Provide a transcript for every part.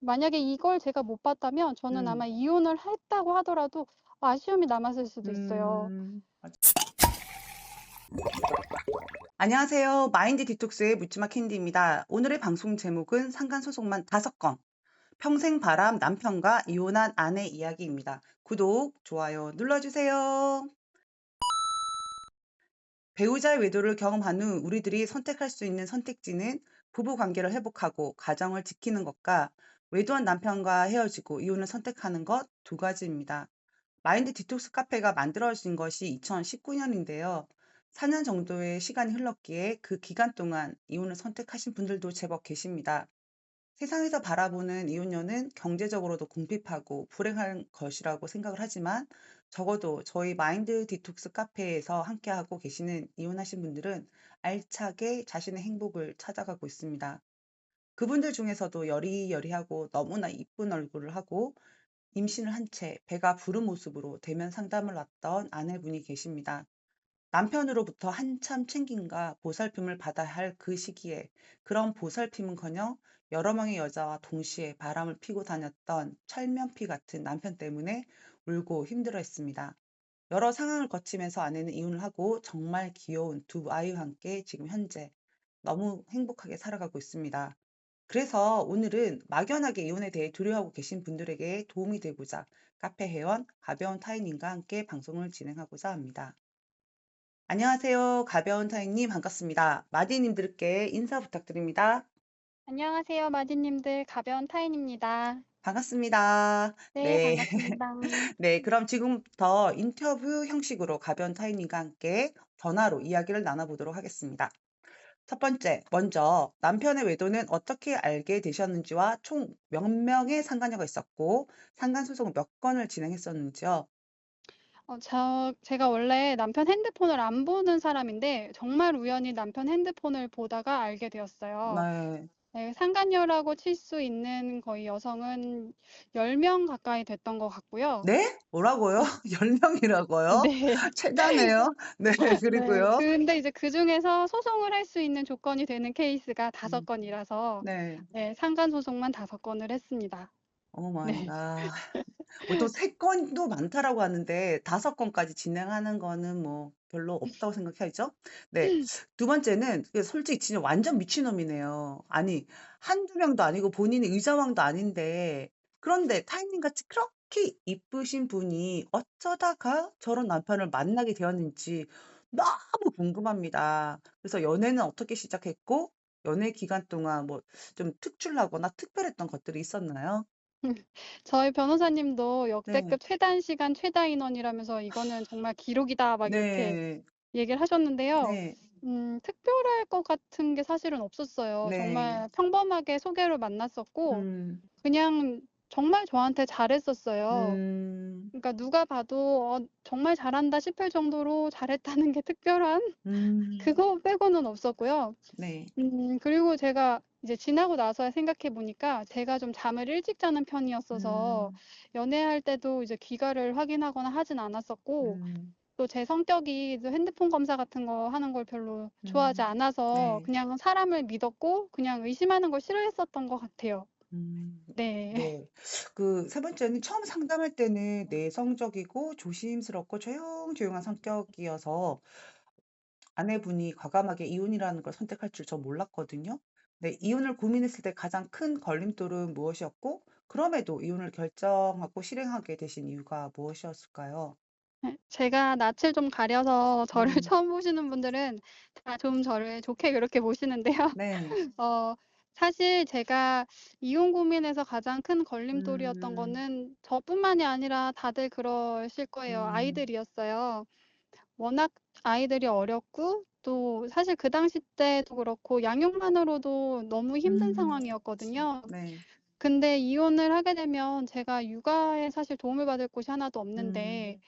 만약에 이걸 제가 못 봤다면 저는 음. 아마 이혼을 했다고 하더라도 아쉬움이 남았을 수도 있어요. 맞 안녕하세요. 마인드 디톡스의 묻지마 캔디입니다. 오늘의 방송 제목은 상간소송만 5건. 평생 바람 남편과 이혼한 아내 이야기입니다. 구독, 좋아요 눌러주세요. 배우자의 외도를 경험한 후 우리들이 선택할 수 있는 선택지는 부부 관계를 회복하고 가정을 지키는 것과 외도한 남편과 헤어지고 이혼을 선택하는 것 두 가지입니다. 마인드 디톡스 카페가 만들어진 것이 2019년인데요. 4년 정도의 시간이 흘렀기에 그 기간 동안 이혼을 선택하신 분들도 제법 계십니다. 세상에서 바라보는 이혼녀는 경제적으로도 궁핍하고 불행한 것이라고 생각을 하지만 적어도 저희 마인드 디톡스 카페에서 함께하고 계시는 이혼하신 분들은 알차게 자신의 행복을 찾아가고 있습니다. 그분들 중에서도 여리여리하고 너무나 이쁜 얼굴을 하고 임신을 한 채 배가 부른 모습으로 대면 상담을 왔던 아내분이 계십니다. 남편으로부터 한참 챙김과 보살핌을 받아야 할 그 시기에 그런 보살핌은커녕 여러 명의 여자와 동시에 바람을 피고 다녔던 철면피 같은 남편 때문에 울고 힘들어했습니다. 여러 상황을 거치면서 아내는 이혼을 하고 정말 귀여운 두 아이와 함께 지금 현재 너무 행복하게 살아가고 있습니다. 그래서 오늘은 막연하게 이혼에 대해 두려워하고 계신 분들에게 도움이 되고자 카페 회원 가벼운 타인님과 함께 방송을 진행하고자 합니다. 안녕하세요. 가벼운 타인님 반갑습니다. 마디님들께 인사 부탁드립니다. 안녕하세요, 마디님들. 가벼운 타인입니다. 반갑습니다. 네, 네. 반갑습니다. 네, 그럼 지금부터 인터뷰 형식으로 가벼운 타인님과 함께 전화로 이야기를 나눠보도록 하겠습니다. 첫 번째, 먼저 남편의 외도는 어떻게 알게 되셨는지와 총 몇 명의 상간녀가 있었고 상간소송 몇 건을 진행했었는지요? 제가 원래 남편 핸드폰을 안 보는 사람인데 정말 우연히 남편 핸드폰을 보다가 알게 되었어요. 네. 네, 상간녀라고 칠 수 있는 거의 여성은 10명 가까이 됐던 것 같고요. 네? 뭐라고요? 10명이라고요? 네. 최다네요. 네, 네. 그리고요. 근데 이제 그중에서 소송을 할 수 있는 조건이 되는 케이스가 5 음. 건이라서 네. 네, 상간 소송만 5 건을 했습니다. 오 마이 네. 갓. 보통 3 건도 많다라고 하는데 5 건까지 진행하는 거는 뭐 별로 없다고 생각해야죠. 네. 두 번째는 솔직히 진짜 완전 미친놈이네요. 아니 한두 명도 아니고 본인이 의자왕도 아닌데 그런데 타인님 같이 그렇게 이쁘신 분이 어쩌다가 저런 남편을 만나게 되었는지 너무 궁금합니다. 그래서 연애는 어떻게 시작했고 연애 기간 동안 뭐 좀 특출나거나 특별했던 것들이 있었나요? 저희 변호사님도 네. 역대급 최단 시간 최다 인원이라면서 "이거는 정말 기록이다." 막 이렇게 네. 얘기를 하셨는데요. 네. 특별할 것 같은 게 사실은 없었어요. 네. 정말 평범하게 소개로 만났었고 음. 그냥 정말 저한테 잘했었어요. 음. 그러니까 누가 봐도 '정말 잘한다.' 싶을 정도로 잘했다는 게 특별한 음. 그거 빼고는 없었고요. 네. 그리고 제가 이제 지나고 나서야 생각해 보니까 제가 좀 잠을 일찍 자는 편이었어서 음. 연애할 때도 이제 귀가를 확인하거나 하진 않았었고 음. 또 제 성격이 또 핸드폰 검사 같은 거 하는 걸 별로 좋아하지 음. 않아서 네. 그냥 사람을 믿었고 그냥 의심하는 걸 싫어했었던 것 같아요. 음. 네. 네. 그 세 번째는 처음 상담할 때는 내성적이고 조심스럽고 조용조용한 성격이어서 아내분이 과감하게 이혼이라는 걸 선택할 줄 전 몰랐거든요. 네. 이혼을 고민했을 때 가장 큰 걸림돌은 무엇이었고 그럼에도 이혼을 결정하고 실행하게 되신 이유가 무엇이었을까요? 네. 제가 낯을 좀 가려서 저를 음. 처음 보시는 분들은 다 좀 저를 좋게 그렇게 보시는데요. 네. 어 사실 제가 이혼 고민에서 가장 큰 걸림돌이었던 음. 거는 저뿐만이 아니라 다들 그러실 거예요. 음. 아이들이었어요. 워낙 아이들이 어렸고 또 사실 그 당시 때도 그렇고 양육만으로도 너무 힘든 음. 상황이었거든요. 네. 근데 이혼을 하게 되면 제가 육아에 사실 도움을 받을 곳이 하나도 없는데 음.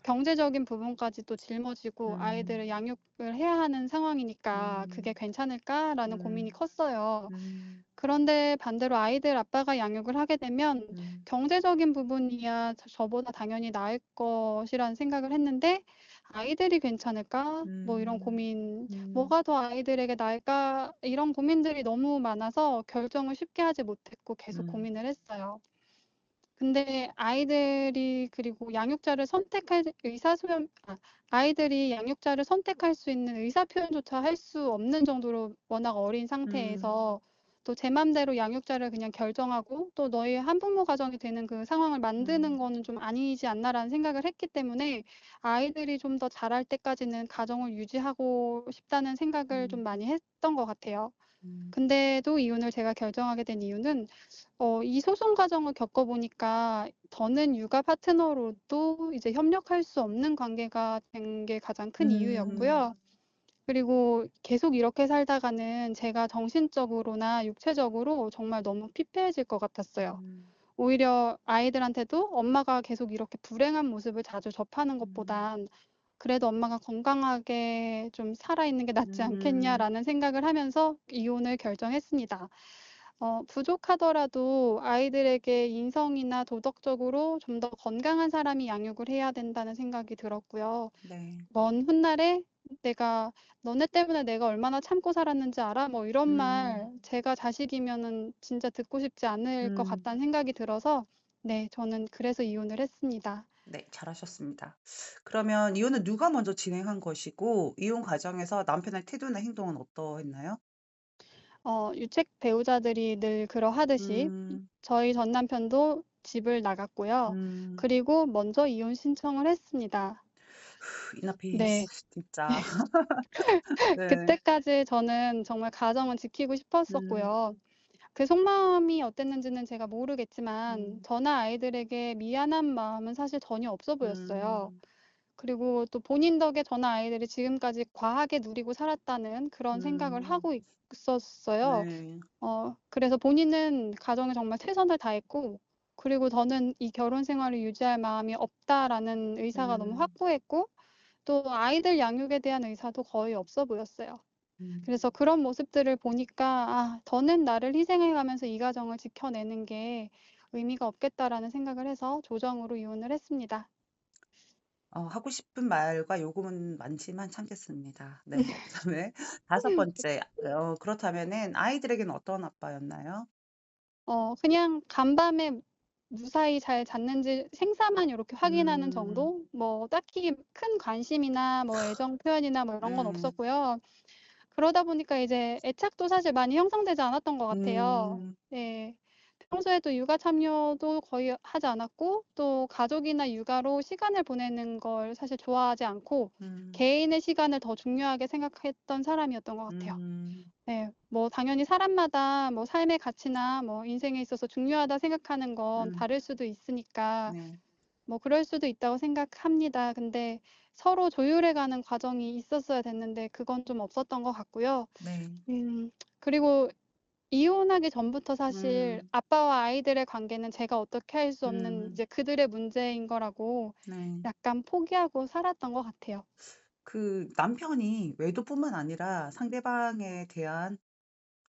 경제적인 부분까지 또 짊어지고 음. 아이들을 양육을 해야 하는 상황이니까 '그게 음. 괜찮을까?'라는 고민이 음. 컸어요. 음. 그런데 반대로 아이들 아빠가 양육을 하게 되면 음. 경제적인 부분이야 저보다 당연히 나을 것이라는 생각을 했는데 '아이들이 괜찮을까?' 뭐 이런 음. 고민, 음. '뭐가 더 아이들에게 나을까?' 이런 고민들이 너무 많아서 결정을 쉽게 하지 못했고 계속 음. 고민을 했어요. 근데 아이들이 그리고 양육자를 선택할 의사소용 아 아이들이 양육자를 선택할 수 있는 의사표현조차 할 수 없는 정도로 워낙 어린 음. 상태에서 또 제 맘대로 양육자를 그냥 결정하고 또 "너희 한부모 가정이 되는 그 상황을 만드는 음. 거는 좀 아니지 않나?"라는 생각을 했기 때문에 아이들이 좀 더 자랄 때까지는 가정을 유지하고 싶다는 생각을 좀 음. 많이 했던 것 같아요. 음. 근데도 이혼을 제가 결정하게 된 이유는 이 소송 과정을 겪어 보니까 더는 육아 파트너로도 이제 협력할 수 없는 관계가 된 게 가장 큰 음. 이유였고요. 그리고 계속 이렇게 살다가는 제가 정신적으로나 육체적으로 정말 너무 피폐해질 것 같았어요. 음. 오히려 아이들한테도 엄마가 계속 이렇게 불행한 모습을 자주 접하는 음. 것보단 '그래도 엄마가 건강하게 좀 살아 있는 게 낫지 음. 않겠냐.'라는 생각을 하면서 이혼을 결정했습니다. 부족하더라도 아이들에게 인성이나 도덕적으로 좀 더 건강한 사람이 양육을 해야 된다는 생각이 들었고요. 네. 먼 훗날에 내가 "너네 때문에 내가 얼마나 참고 살았는지 알아?" 뭐 이런 음. 말 제가 자식이면은 진짜 듣고 싶지 않을 것 음. 같다는 생각이 들어서 네, 저는 그래서 이혼을 했습니다. 네. 잘하셨습니다. 그러면 이혼은 누가 먼저 진행한 것이고 이혼 과정에서 남편의 태도나 행동은 어떠했나요? 유책 배우자들이 늘 그러하듯이 음. 저희 전 남편도 집을 나갔고요. 음. 그리고 먼저 이혼 신청을 했습니다. 이너피스 네. 진짜. 네. 그때까지 저는 정말 가정을 지키고 음. 싶었었고요. 그 속마음이 어땠는지는 제가 모르겠지만 음. 저나 아이들에게 미안한 마음은 사실 전혀 없어 보였어요. 음. 그리고 또 본인 덕에 저나 아이들이 지금까지 과하게 누리고 살았다는 그런 생각을 음. 하고 있었어요. 네. 그래서 본인은 가정에 정말 최선을 다했고 그리고 저는 '이 결혼 생활을 유지할 마음이 없다.'라는 의사가 너무 음. 확고했고 또 아이들 양육에 대한 의사도 거의 없어 보였어요. 음. 그래서 그런 모습들을 보니까 '아 더는 나를 희생해 가면서 이 가정을 지켜내는 게 의미가 없겠다.'라는 생각을 해서 조정으로 이혼을 했습니다. 하고 싶은 말과 요구는 많지만 참겠습니다. 네. 그다음에 다섯 번째 그렇다면은 아이들에게는 어떤 아빠였나요? 그냥 간밤에 무사히 잘 잤는지 생사만 요렇게 확인하는 음. 정도? 뭐 딱히 큰 관심이나 뭐 애정 표현이나 뭐 이런 건 네. 없었고요. 그러다 보니까 이제 애착도 사실 많이 형성되지 않았던 것 같아요. 음. 네. 평소에도 육아 참여도 거의 하지 않았고 또 가족이나 육아로 시간을 보내는 걸 사실 좋아하지 않고 음. 개인의 시간을 더 중요하게 생각했던 사람이었던 것 같아요. 음. 네. 뭐 당연히 사람마다 뭐 삶의 가치나 뭐 인생에 있어서 중요하다 생각하는 건 음. 다를 수도 있으니까 네. 뭐 그럴 수도 있다고 생각합니다. 근데 서로 조율해 가는 과정이 있었어야 됐는데 그건 좀 없었던 것 같고요. 네. 음 그리고 이혼하기 전부터 사실 음. 아빠와 아이들의 관계는 제가 어떻게 할 수 없는 음. 이제 그들의 문제인 거라고 네. 약간 포기하고 살았던 것 같아요. 그 남편이 외도뿐만 아니라 상대방에 대한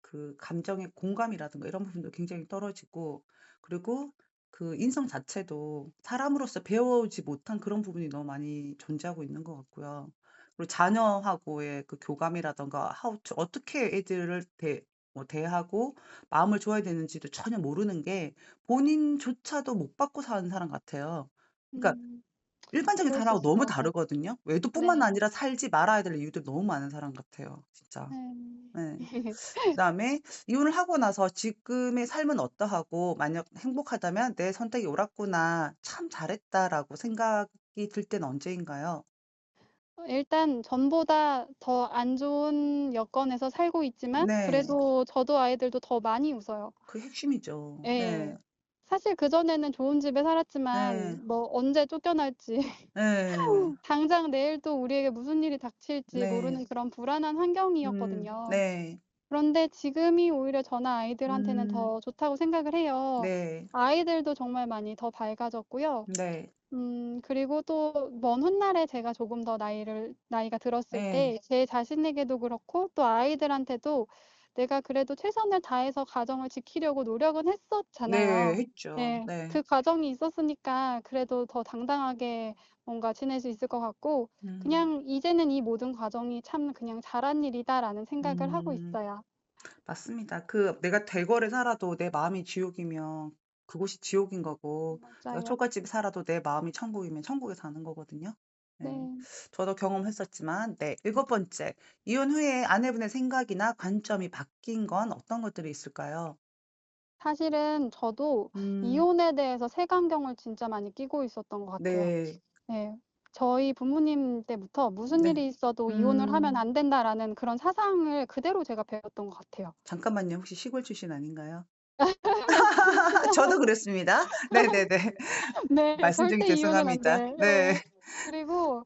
그 감정의 공감이라든가 이런 부분도 굉장히 떨어지고 그리고 그 인성 자체도 사람으로서 배워오지 못한 그런 부분이 너무 많이 존재하고 있는 것 같고요. 그리고 자녀하고의 그 교감이라든가 어떻게 애들을 대하고 마음을 줘야 되는지도 전혀 모르는 게 본인조차도 못 받고 사는 사람 같아요. 그러니까 음. 일반적인 그럴 수 사람하고 너무 있어요. 네. 다르거든요. 외도뿐만 네. 아니라 살지 말아야 될 이유도 너무 많은 사람 같아요 진짜. 네. 네. 그다음에 이혼을 하고 나서 지금의 삶은 어떠하고 만약 행복하다면 '내 선택이 옳았구나. 참 잘했다.'라고 생각이 들 때는 언제인가요? 일단 전보다 더 안 좋은 여건에서 살고 있지만 네. 그래도 저도 아이들도 더 많이 웃어요. 그게 핵심이죠. 네. 예. 사실 그전에는 좋은 집에 네. 살았지만 뭐 언제 쫓겨날지 네. 당장 내일 또 우리에게 무슨 일이 닥칠지 네. 모르는 그런 불안한 환경이었거든요. 네. 그런데 지금이 오히려 저나 아이들한테는 음. 더 좋다고 생각을 해요. 네. 아이들도 정말 많이 더 밝아졌고요. 네. 그리고 또 먼 훗날에 제가 조금 더 나이가 들었을 예. 때 제 자신에게도 그렇고 또 아이들한테도 내가 그래도 최선을 다해서 가정을 지키려고 노력은 네. 했었잖아요. 했죠. 예. 네. 그 과정이 있었으니까 그래도 더 당당하게 뭔가 지낼 수 있을 것 같고 음. 그냥 이제는 이 모든 과정이 참 그냥 '잘한 일이다.'라는 생각을 하고 음. 있어요. 맞습니다. 그 내가 대궐에 살아도 내 마음이 지옥이면 그곳이 지옥인 거고 내가 맞아요. 초가집에 살아도 내 마음이 천국이면 천국에 사는 거거든요. 네. 네. 저도 경험했었지만 네. 일곱 번째. 이혼 후에 아내분의 생각이나 관점이 바뀐 건 어떤 것들이 있을까요? 사실은 저도 음. 이혼에 대해서 색안경을 진짜 많이 끼고 있었던 것 같아요. 네. 네. 저희 부모님 때부터 "무슨 네. 일이 있어도 이혼을 하면 음. 안 된다."라는 그런 사상을 그대로 제가 배웠던 것 같아요. 잠깐만요. 혹시 시골 출신 아닌가요? 맞습니다. 저도 그랬습니다. 네네네. 네. 말씀 중에 절대 이혼은 안 죄송합니다. 돼. 네. 예. 그리고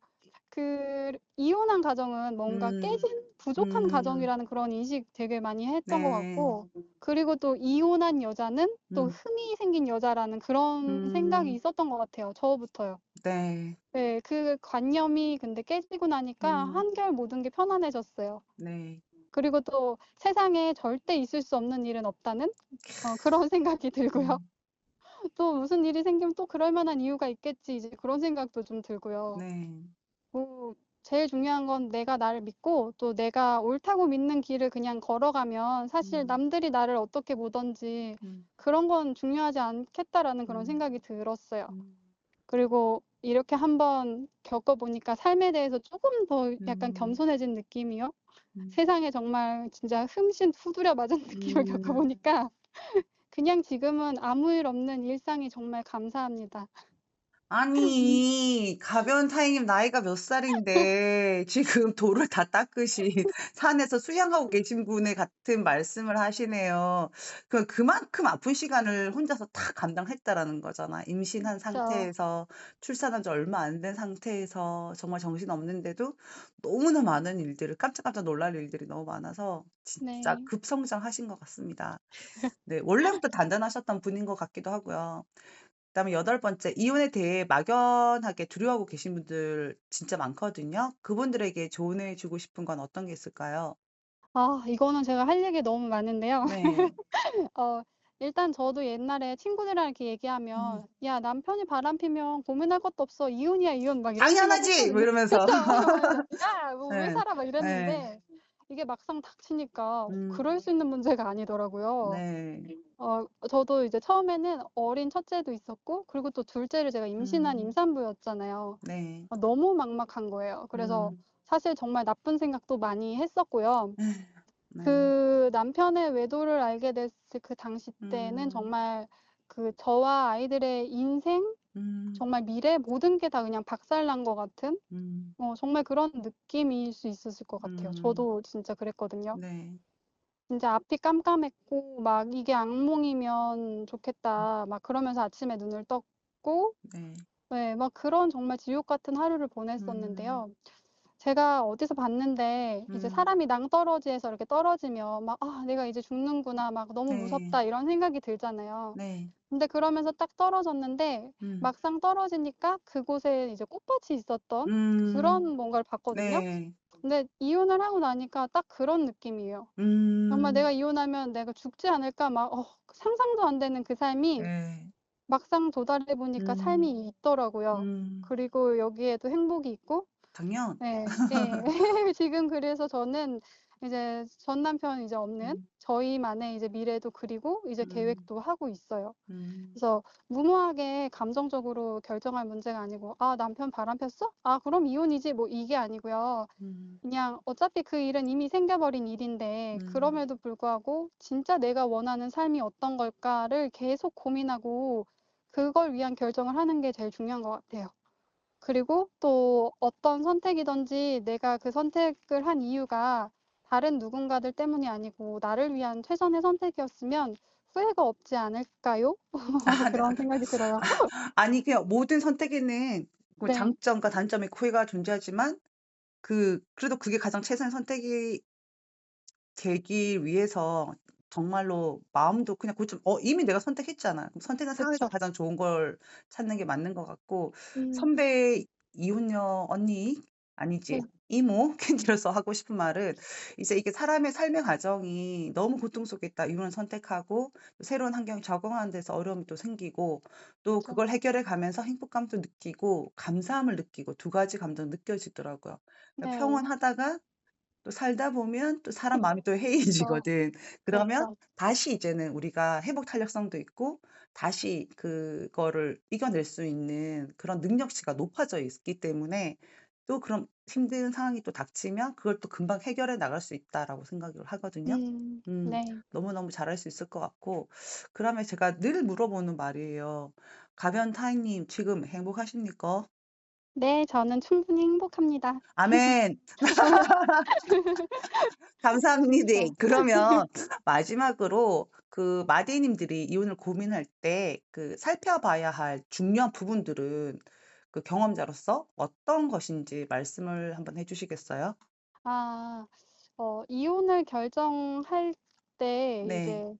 그 이혼한 가정은 뭔가 음. 깨진 부족한 음. 가정이라는 그런 인식 되게 많이 했던 것 네. 같고 그리고 또 이혼한 여자는 또 음. 흠이 생긴 여자라는 그런 생각이 음. 있었던 것 같아요, 저부터요. 네. 네. 그 관념이 근데 깨지고 나니까 음. 한결 모든 게 편안해졌어요. 네. 그리고 또 세상에 절대 있을 수 없는 일은 없다는 그런 생각이 들고요. 음. 또 무슨 일이 생기면 또 그럴 만한 이유가 있겠지 이제 그런 생각도 좀 들고요. 네. 뭐 제일 중요한 건 내가 나를 믿고 또 내가 옳다고 믿는 길을 그냥 걸어가면 사실 음. 남들이 나를 어떻게 보든지 음. 그런 건 중요하지 않겠다라는 그런 음. 생각이 들었어요. 음. 그리고 이렇게 한번 겪어 보니까 삶에 대해서 쪼금 더 약간 음. 겸손해진 느낌이요. 음. 세상에 정말 진짜 흠씬 후두려 맞은 느낌을 겪어 음. 보니까 그냥 지금은 아무 일 없는 일상이 정말 감사합니다. 아니 가벼운 타이님 나이가 몇 살인데 지금 돌을 다 닦으신 산에서 수영하고 계신 분의 같은 말씀을 하시네요. 그만큼 아픈 시간을 혼자서 다 감당했다라는 거잖아. 임신한 그쵸. 상태에서 출산한 지 얼마 안 된 상태에서 정말 정신없는데도 너무나 많은 일들을 깜짝깜짝 놀랄 일들이 너무 많아서 진짜 네. 급성장하신 것 같습니다. 네. 원래부터 단단하셨던 분인 것 같기도 하고요. 그다음에 여덟 번째, 이혼에 대해 막연하게 두려워하고 계신 분들 진짜 많거든요. 그분들에게 조언해 주고 싶은 건 어떤 게 있을까요? 이거는 제가 할 얘기 너무 많은데요. 네. 어 일단 저도 옛날에 친구들이랑 이렇게 음. 얘기하면 "야 남편이 바람피면 고민할 것도 없어. 이혼이야 이혼." 막 이런 "당연하지!" 뭐 생각했거든요. 이러면서. 그쵸. "야 뭐 왜 네. 살아." 막 네. 이랬는데 이게 막상 닥치니까 음. 그럴 수 있는 문제가 아니더라고요. 네. 저도 이제 처음에는 어린 첫째도 있었고 그리고 또 둘째를 제가 임신한 음. 임산부였잖아요. 네. 너무 막막한 거예요. 그래서 음. 사실 정말 나쁜 생각도 많이 했었고요. 네. 그 남편의 외도를 알게 됐을 그 당시 때는 음. 정말 저와 아이들의 인생, 음. 정말 미래 모든 게 다 그냥 박살난 것 같은 음. 정말 그런 느낌일 수 있었을 것 같아요. 음. 저도 진짜 그랬거든요. 네. 진짜 앞이 깜깜했고 막 '이게 악몽이면 음. 좋겠다.' 막 그러면서 아침에 눈을 떴고 네. 네 막 그런 정말 지옥 같은 하루를 음. 보냈었는데요. 제가 어디서 봤는데 이제 음. 사람이 낭떠러지에서 이렇게 떨어지면 막 '아 내가 이제 죽는구나. 막 너무 네. 무섭다.' 이런 생각이 들잖아요. 네. 근데 그러면서 딱 떨어졌는데 음. 막상 떨어지니까 그곳에 이제 꽃밭이 있었던 음. 그런 뭔가를 봤거든요. 네. 근데 이혼을 하고 나니까 딱 그런 느낌이에요. 정말 음. '내가 이혼하면 내가 죽지 않을까.' 막 상상도 안 되는 그 삶이 네. 막상 도달해 보니까 음. 삶이 있더라고요. 음. 그리고 여기에도 행복이 있고 당연. 네. 예. 지금 그래서 저는 이제 전 남편 이제 없는 음. 저희만의 이제 미래도 그리고 이제 음. 계획도 하고 있어요. 음. 그래서 무모하게 감정적으로 결정할 문제가 아니고 '아 남편 바람폈어? 아 그럼 이혼이지.' 뭐 이게 아니고요. 음. 그냥 어차피 그 일은 이미 생겨 버린 일인데 음. 그럼에도 불구하고 '진짜 내가 원하는 삶이 어떤 걸까.'를 계속 고민하고 그걸 위한 결정을 하는 게 제일 중요한 것 같아요. 그리고 또 어떤 선택이든지 내가 그 선택을 한 이유가 다른 누군가들 때문이 아니고 나를 위한 최선의 선택이었으면 후회가 없지 않을까요? 아 네. 그런 생각이 들어요. 아니 그냥 모든 선택에는 뭐 네. 장점과 단점의 후회가 존재하지만 그래도 그게 가장 최선의 선택이 되기 위해서 정말로 마음도 그냥 고쳐 이미 내가 선택했잖아. 그럼 선택한 상황에서 그쵸. 가장 좋은 걸 찾는 게 맞는 것 같고 음. 선배 이혼녀 언니 아니지 네. 이모 캔디로서 하고 싶은 말은 이제 이게 사람의 삶의 과정이 너무 고통 속에 있다 이혼을 선택하고 또 새로운 환경에 적응하는 데서 어려움이 또 생기고 또 그쵸. 그걸 해결해 가면서 행복감도 느끼고 감사함을 느끼고 두 가지 감정이 느껴지더라고요. 그러니까 네. 평온하다가 또 살다 보면 또 사람 마음이 또 그쵸. 해이해지거든. 그러면 그쵸. 다시 이제는 우리가 회복 탄력성도 있고 다시 그거를 이겨낼 수 있는 그런 능력치가 높아져 있기 때문에 또 그런 힘든 상황이 또 닥치면 그걸 또 금방 해결해 나갈 수 있다라고 생각을 하거든요. 음. 네. 너무너무 잘할 수 있을 것 같고 그다음에 제가 늘 물어보는 말이에요. "가변 타인님 지금 행복하십니까?" 네. 저는 충분히 행복합니다. 아멘. 감사합니다. 그쵸. 그러면 마지막으로 그 마디님들이 이혼을 고민할 때 그 살펴봐야 할 중요한 부분들은 그 경험자로서 어떤 것인지 말씀을 한번 해 주시겠어요? 아. 이혼을 결정할 때 네. 이제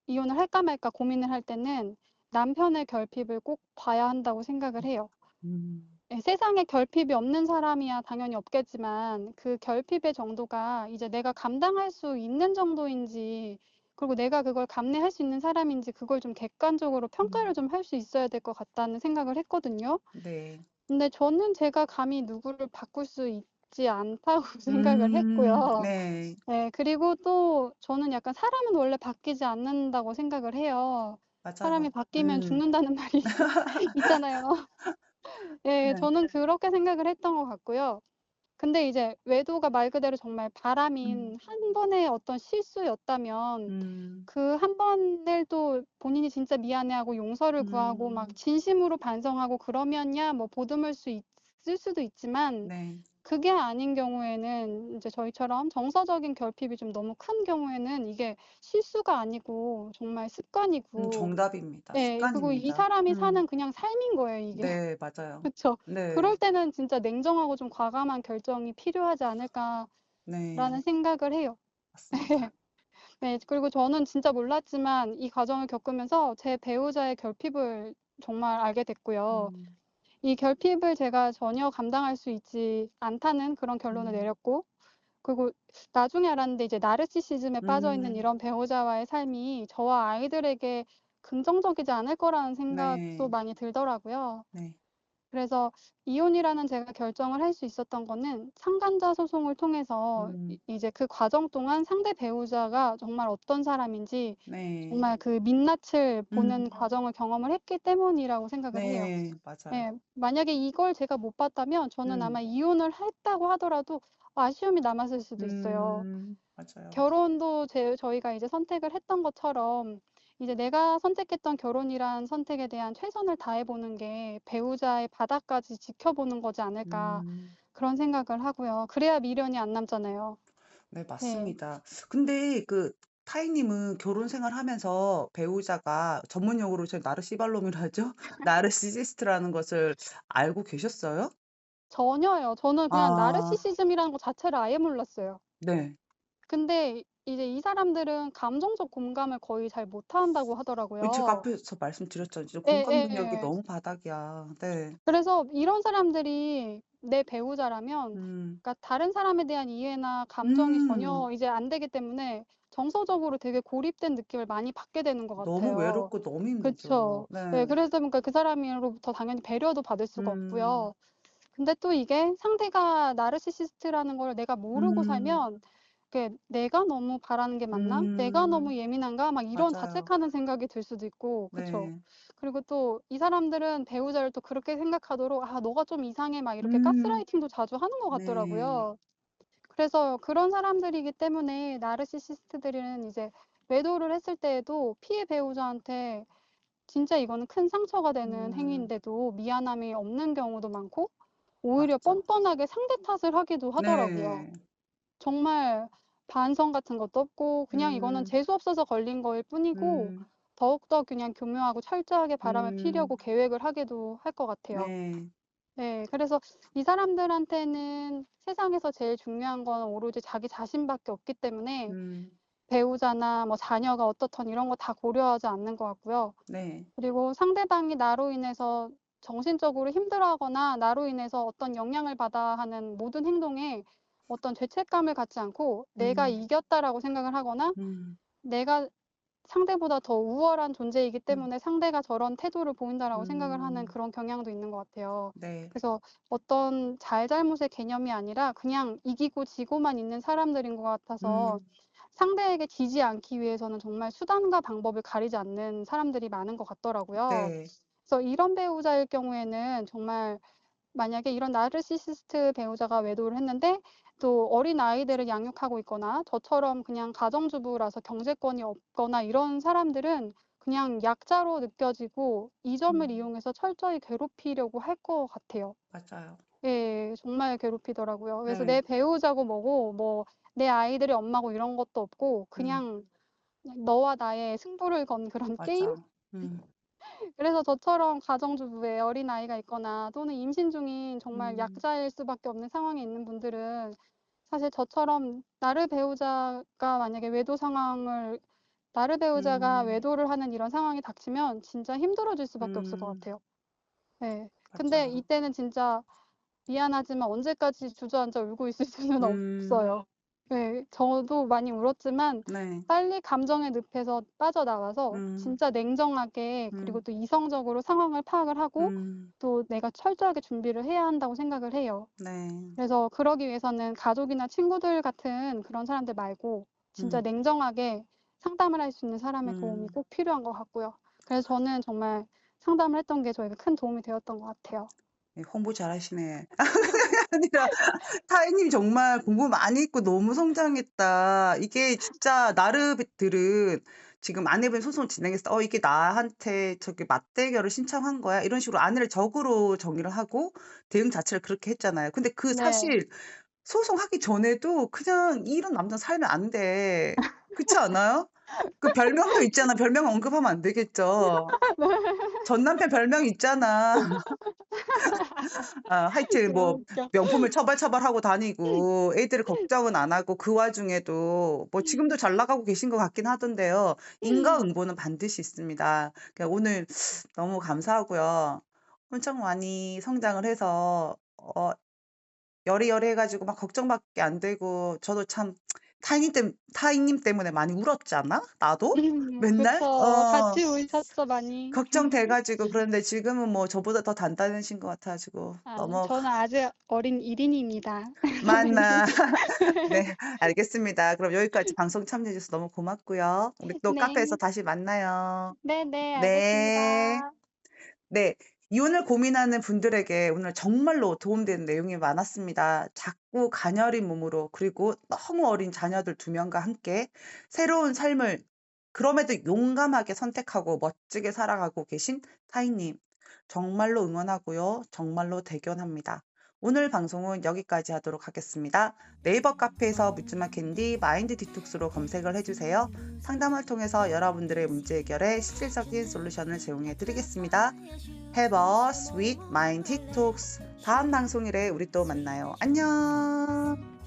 이혼을 할까 말까 고민을 할 때는 남편의 결핍을 꼭 봐야 한다고 생각을 해요. 음. 예, 세상에 결핍이 없는 사람이야 당연히 없겠지만 그 결핍의 정도가 이제 내가 감당할 수 있는 정도인지, 그리고 내가 그걸 감내할 수 있는 사람인지, 그걸 좀 객관적으로 평가를 음. 좀 할 수 있어야 될 것 같다는 생각을 했거든요. 네. 근데 저는 제가 감히 누구를 바꿀 수 있지 않다고 생각을 했고요. 네. 네. 그리고 또 저는 약간 사람은 원래 바뀌지 않는다고 생각을 해요. 사람이 맞아요. 바뀌면 죽는다는 말이 있잖아요. 예. 네. 저는 그렇게 생각을 했던 것 같고요. 근데 이제 외도가 말 그대로 정말 음. 바람인 한 번의 어떤 실수였다면 음. 그 한 번을 또 본인이 진짜 미안해하고 용서를 구하고 막 음. 진심으로 반성하고 그러면야 뭐 보듬을 수 있을 수도 있지만, 네. 그게 아닌 경우에는 이제 저희처럼 정서적인 결핍이 좀 너무 큰 경우에는 이게 실수가 아니고 정말 습관이고, 정답입니다. 예, 그리고 이 습관입니다. 사람이 사는 그냥 삶인 거예요 이게. 네 맞아요. 그쵸. 네. 그럴 때는 진짜 냉정하고 좀 과감한 결정이 필요하지 않을까라는 네. 생각을 해요. 맞습니다. 네. 그리고 저는 진짜 몰랐지만 이 과정을 겪으면서 제 배우자의 결핍을 정말 알게 됐고요. 음. 이 결핍을 제가 전혀 감당할 수 있지 않다는 그런 결론을 음. 내렸고, 그리고 나중에 알았는데 이제 나르시시즘에 빠져 있는 음. 이런 배우자와의 삶이 저와 아이들에게 긍정적이지 않을 거라는 생각도 네. 많이 들더라고요. 네. 그래서 이혼이라는 제가 결정을 할 수 있었던 거는 상간자 소송을 통해서 음. 이제 그 과정 동안 상대 배우자가 정말 어떤 사람인지 네. 정말 그 민낯을 보는 음. 과정을 경험을 했기 때문이라고 생각을 해요. 네. 맞아요. 예. 만약에 이걸 제가 못 봤다면 저는 아마 음. 이혼을 했다고 하더라도 아쉬움이 남았을 수도 있어요. 맞아요. 결혼도 저희가 이제 선택을 했던 것처럼 이제 내가 선택했던 결혼이란 선택에 대한 최선을 다해 보는 게 '배우자의 바닥까지 지켜보는 거지 않을까.' 음. 그런 생각을 하고요. 그래야 미련이 안 남잖아요. 네 네. 맞습니다. 근데 그 타이 님은 결혼 생활하면서 배우자가 전문 용어로 저희 나르시발롬이라 하죠. 나르시시스트라는 것을 알고 계셨어요? 전혀요. 저는 그냥 아 나르시시즘이라는 거 자체를 아예 몰랐어요. 네. 근데 이제 이 사람들은 감정적 공감을 거의 잘 못한다고 제가 하더라고요. 앞에서 말씀드렸잖아요. 진짜 공감 능력이 예예. 너무 바닥이야. 네. 그래서 이런 사람들이 내 배우자라면, 음. 그러니까 다른 사람에 대한 이해나 감정이 음. 전혀 이제 안 되기 때문에 정서적으로 되게 고립된 느낌을 많이 받게 되는 것 너무 같아요. 외롭고 너무 힘들죠. 그쵸. 예, 네. 그러다 보니까 그 사람으로부터 당연히 배려도 받을 수가 음. 없고요. 근데 또 이게 상대가 나르시시스트라는 걸 내가 모르고 음. 살면 그게 '내가 너무 바라는 게 맞나? 내가 너무 음. 예민한가?' 막 이런 맞아요. 자책하는 생각이 들 수도 있고. 그쵸. 네. 그리고 또 이 사람들은 배우자를 또 그렇게 생각하도록 '아 너가 좀 이상해.' 막 이렇게 음. 가스라이팅도 자주 하는 것 네. 같더라고요. 그래서 그런 사람들이기 때문에 나르시시스트들은 이제 외도를 했을 때에도 피해 배우자한테 진짜 이거는 큰 상처가 되는 음. 행위인데도 미안함이 없는 경우도 많고, 오히려 맞죠. 뻔뻔하게 상대 탓을 하기도 하더라고요. 네. 정말 반성 같은 것도 없고 그냥 이거는 음. 재수 없어서 걸린 거일 뿐이고, 음. 더욱더 그냥 교묘하고 철저하게 바람을 음. 피려고 계획을 하기도 할 것 같아요. 네. 네. 그래서 이 사람들한테는 세상에서 제일 중요한 건 오로지 자기 자신밖에 없기 때문에 음. 배우자나 뭐 자녀가 어떻든 이런 거 다 고려하지 않는 것 같고요. 네. 그리고 상대방이 나로 인해서 정신적으로 힘들어하거나 나로 인해서 어떤 영향을 받아 하는 모든 행동에 어떤 죄책감을 갖지 않고 '내가 음. 이겼다.'라고 생각을 하거나 음. '내가 상대보다 더 우월한 존재이기 음. 때문에 상대가 저런 태도를 보인다.'라고 생각을 하는 음. 그런 경향도 있는 것 같아요. 네. 그래서 어떤 잘잘못의 개념이 아니라 그냥 이기고 지고만 있는 사람들인 것 같아서 음. 상대에게 지지 않기 위해서는 정말 수단과 방법을 가리지 않는 사람들이 많은 것 같더라고요. 네. 그래서 이런 배우자일 경우에는 정말 만약에 이런 나르시시스트 배우자가 외도를 했는데 또 어린아이들을 양육하고 있거나 저처럼 그냥 가정주부라서 경제권이 없거나 이런 사람들은 그냥 약자로 느껴지고 이 점을 음. 이용해서 철저히 괴롭히려고 할 것 같아요. 맞아요. 예. 정말 괴롭히더라고요. 그래서 네. 내 배우자고 뭐고 뭐 내 아이들의 엄마고 이런 것도 없고 음. 그냥 너와 나의 승부를 건 그런 게임? 맞아. 음. 그래서 저처럼 가정주부에 어린아이가 있거나 또는 임신 중인 정말 음. 약자일 수밖에 없는 상황에 있는 분들은 사실 저처럼 나를 배우자가 음. 외도를 하는 이런 상황이 닥치면 진짜 힘들어질 수밖에 없을 것 음. 같아요. 네. 근데 맞아요. 이때는 진짜 미안하지만 언제까지 주저앉아 울고 있을 수는 음. 없어요. 네. 저도 많이 울었지만 네. 빨리 감정의 늪에서 빠져나와서 음. 진짜 냉정하게 그리고 음. 또 이성적으로 상황을 파악을 하고 음. 또 내가 철저하게 준비를 해야 한다고 생각을 해요. 네. 그래서 그러기 위해서는 가족이나 친구들 같은 그런 사람들 말고 진짜 음. 냉정하게 상담을 할 수 있는 사람의 도움이 음. 꼭 필요한 것 같고요. 그래서 저는 정말 상담을 했던 게 저에게 큰 도움이 되었던 것 같아요. 네, 홍보 잘하시네. 아니라 타인님 정말 공부 많이 했고 너무 성장했다. 이게 진짜 나르들은 지금 아내분 소송을 진행해서 이게 나한테 저기 맞대결을 신청한 거야." 이런 식으로 아내를 적으로 정의를 하고 대응 자체를 그렇게 했잖아요. 근데 그 네. 사실 소송하기 전에도 그냥 "이런 남자랑 살면 안 돼." 그렇지 않아요? 그 별명도 있잖아. 별명 언급하면 안 되겠죠. 전 남편 별명 있잖아. 하여튼 너무 뭐 웃겨. 명품을 처발처발하고 다니고 애들 걱정은 안 하고 그 와중에도 뭐 지금도 잘 나가고 계신 것 같긴 하던데요. 인과응보는 반드시 있습니다. 그러니까 오늘 너무 감사하고요. 엄청 많이 성장을 해서 여리여리 해 가지고 막 걱정밖에 안 되고 저도 참 타인님 때문에 많이 울었잖아 나도? 맨날? 그쵸. 같이 우셨죠 많이. 걱정돼 가지고 그런데 지금은 뭐 저보다 더 단단해진 것 같아 가지고 아 너무 저는 아직 어린 1 인입니다, 선생님. 맞나. 네, 알겠습니다. 그럼 여기까지 방송 참여해 주셔서 너무 고맙고요. 우리 또 카페에서 네. 다시 만나요. 네네. 네. 알겠습니다. 네. 이혼을 고민하는 분들에게 오늘 정말로 도움되는 내용이 많았습니다. 작고 가녀린 몸으로 그리고 너무 어린 자녀들 2명과 함께 새로운 삶을 그럼에도 용감하게 선택하고 멋지게 살아가고 계신 타인님. 정말로 응원하고요. 정말로 대견합니다. 오늘 방송은 여기까지 하도록 하겠습니다. 네이버 카페에서 묻지마 캔디 마인드 디톡스로 검색을 해주세요. 상담을 통해서 여러분들의 문제 해결에 실질적인 솔루션을 제공해 드리겠습니다. Have a sweet mind detox. 다음 방송일에 우리 또 만나요. 안녕.